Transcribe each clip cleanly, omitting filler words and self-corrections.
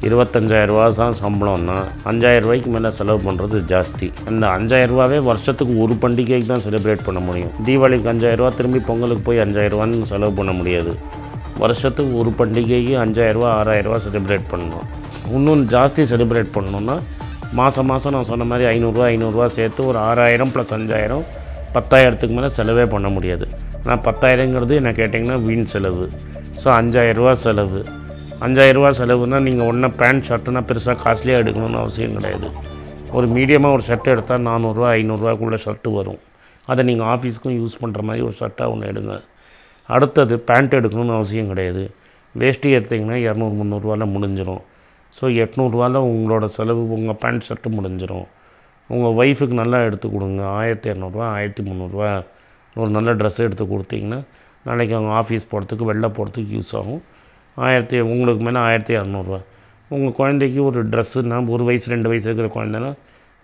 ரூ. 25,000 தான் சம்பளம்னா ரூ. 5,000 மேலே செலவு பண்ணுறது ஜாஸ்தி. அந்த ரூ. 5,000 வருஷத்துக்கு ஒரு பண்டிகைக்கு தான் செலிப்ரேட் பண்ண முடியும். தீபாவளிக்கு ரூ. 5,000 திரும்பி பொங்கலுக்கு போய் ரூ. 5,000 செலவு பண்ண முடியாது. வருஷத்துக்கு ஒரு பண்டிகைக்கு ரூ. 5,000 செலிப்ரேட் பண்ணணும். இன்னும் ஜாஸ்தி செலிப்ரேட் பண்ணணுன்னா மாதம் நான் சொன்ன மாதிரி ஐநூறுரூவா சேர்த்து ஒரு 6,000 + 5,000 10,000க்கு மேலே செலவே பண்ண முடியாது. ஆனால் 10,000ங்கிறது என்ன கேட்டிங்கன்னா வீண் செலவு. ஸோ ரூ. 5,000 செலவு. ரூ. 5,000 செலவுனால் நீங்கள் ஒன்றா பேண்ட் ஷர்ட்டுனா பெருசாக காஸ்ட்லியாக எடுக்கணும்னு அவசியம் கிடையாது. ஒரு மீடியமாக ஒரு ஷர்ட் எடுத்தால் 400 500 ஷர்ட்டு வரும். அதை நீங்கள் ஆஃபீஸுக்கும் யூஸ் பண்ணுற மாதிரி ஒரு ஷர்ட்டாக ஒன்று எடுங்க. அடுத்தது பேண்ட் எடுக்கணும்னு அவசியம் கிடையாது. வேஷ்டி எடுத்திங்கன்னா 200 300 முடிஞ்சிடும். ஸோ 800 உங்களோட செலவு உங்கள் பேண்ட் ஷர்ட்டு முடிஞ்சிடும். உங்கள் ஒய்ஃபுக்கு நல்லா எடுத்து கொடுங்க. 1200 1300 ஒரு நல்ல ட்ரெஸ் எடுத்து கொடுத்தீங்கன்னா நாளைக்கு அவங்க ஆஃபீஸ் போகிறதுக்கு வெளில போகிறதுக்கு யூஸ் ஆகும். உங்களுக்கு மேலே 1200. உங்கள் குழந்தைக்கு ஒரு ட்ரெஸ்ஸுன்னா 1 வயசு 2 வயசு இருக்கிற குழந்தைன்னா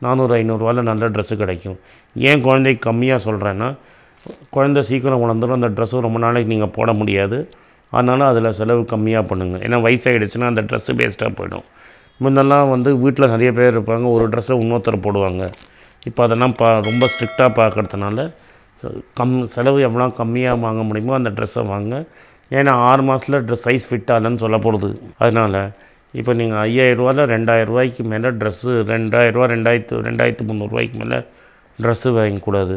400 500 நல்ல ட்ரெஸ்ஸு கிடைக்கும். ஏன் குழந்தைக்கு கம்மியாக சொல்கிறேன்னா குழந்தை சீக்கிரம் வளர்ந்துடும். அந்த ட்ரெஸ்ஸு ரொம்ப நாளைக்கு நீங்கள் போட முடியாது. அதனால் அதில் செலவு கம்மியாக பண்ணுங்கள். ஏன்னா வயசாகிடுச்சுன்னா அந்த ட்ரெஸ்ஸு வேஸ்ட்டாக போயிடும். முன்னெல்லாம் வீட்டில் நிறைய பேர் இருப்பாங்க, ஒரு ட்ரெஸ்ஸை இன்னொருத்தர் போடுவாங்க. இப்போ அதெல்லாம் ரொம்ப ஸ்ட்ரிக்டாக பார்க்கறதுனால செலவு எவ்வளோ கம்மியாக வாங்க முடியுமோ அந்த ட்ரெஸ்ஸை வாங்க. ஏன்னா 6 மாதத்தில் ட்ரெஸ் சைஸ் ஃபிட் ஆகலன்னு சொல்ல போடுது. அதனால் இப்போ நீங்கள் ரூ. 5,000 மேலே ட்ரெஸ்ஸு ரூ. 2,300 மேலே ட்ரெஸ்ஸு வாங்கக்கூடாது.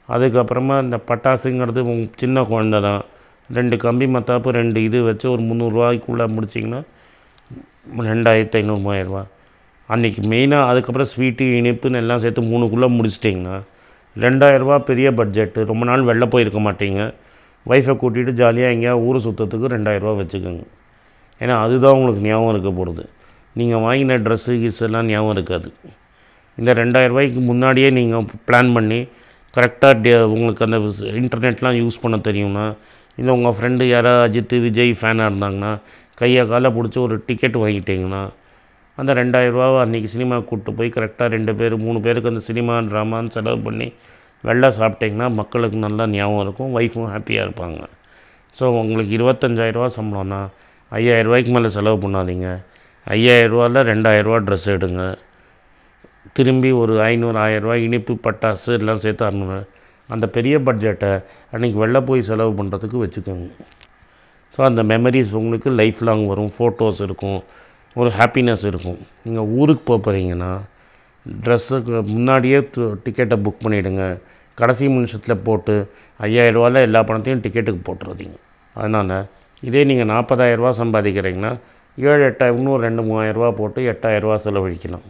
அதுக்கப்புறமா இந்த பட்டாசுங்கிறது சின்ன குழந்தை தான். 2 கம்பி மத்தாப்பு 2 இது வச்சு ஒரு 300 முடிச்சிங்கன்னா 2,500 3,000. அன்றைக்கி மெயினாக அதுக்கப்புறம் ஸ்வீட்டு இனிப்புன்னு எல்லாம் சேர்த்து 3 முடிச்சிட்டிங்கன்னா 2,000 பெரிய பட்ஜெட்டு. ரொம்ப நாள் வெளில போயிருக்க மாட்டீங்க. ஒய்ஃபை கூட்டிகிட்டு ஜாலியாக எங்கேயா ஊர் சுற்றத்துக்கு 2,000 வச்சுக்கோங்க. ஏன்னா அதுதான் உங்களுக்கு ஞாபகம் இருக்க போகிறது. நீங்கள் வாங்கின ட்ரெஸ்ஸு எல்லாம் ஞாபகம் இருக்காது. இந்த 2,000 முன்னாடியே நீங்கள் பிளான் பண்ணி கரெக்டாக உங்களுக்கு அந்த இன்டர்நெட்லாம் யூஸ் பண்ண தெரியும்னா, இல்லை உங்கள் ஃப்ரெண்டு யாராவது அஜித் விஜய் ஃபேனாக இருந்தாங்கன்னா கையை காலை பிடிச்சி ஒரு டிக்கெட் வாங்கிட்டிங்கன்னா அந்த 2,000 அன்றைக்கி சினிமாவுக்கு கூப்பிட்டு போய் கரெக்டாக 2 பேர் 3 பேருக்கு அந்த சினிமா ட்ராமான்னு செலவு பண்ணி வெளில சாப்பிட்டிங்கன்னா மக்களுக்கு நல்லா ஞாபகம் இருக்கும். ஒய்ஃபும் ஹாப்பியாக இருப்பாங்க. ஸோ உங்களுக்கு ரூ. 25,000 சம்பளம்னா ரூ. 5,000 மேலே செலவு பண்ணாதீங்க. ரூ. 5,000 2,000 ட்ரெஸ் எடுங்க. திரும்பி ஒரு 500 1000 இனிப்பு பட்டாசு எல்லாம் சேர்த்து 600. அந்த பெரிய பட்ஜெட்டை அன்றைக்கி வெளில போய் செலவு பண்ணுறதுக்கு வச்சுக்கோங்க. ஸோ அந்த மெமரிஸ் உங்களுக்கு லைஃப் லாங் வரும். ஃபோட்டோஸ் இருக்கும், ஒரு ஹாப்பினஸ் இருக்கும். நீங்கள் ஊருக்கு போகிறீங்கன்னா ட்ரெஸ்ஸுக்கு முன்னாடியே டிக்கெட்டை புக் பண்ணிவிடுங்க. கடைசி நிமிஷத்தில் போட்டு ரூ. 5,000 எல்லா பணத்தையும் டிக்கெட்டுக்கு போட்டுறாதீங்க. அதனால் இதே நீங்கள் ரூ. 40,000 சம்பாதிக்கிறீங்கன்னா 7 8 இன்னும் 2 3,000 போட்டு ரூ. 8,000 செலவழிக்கலாம்.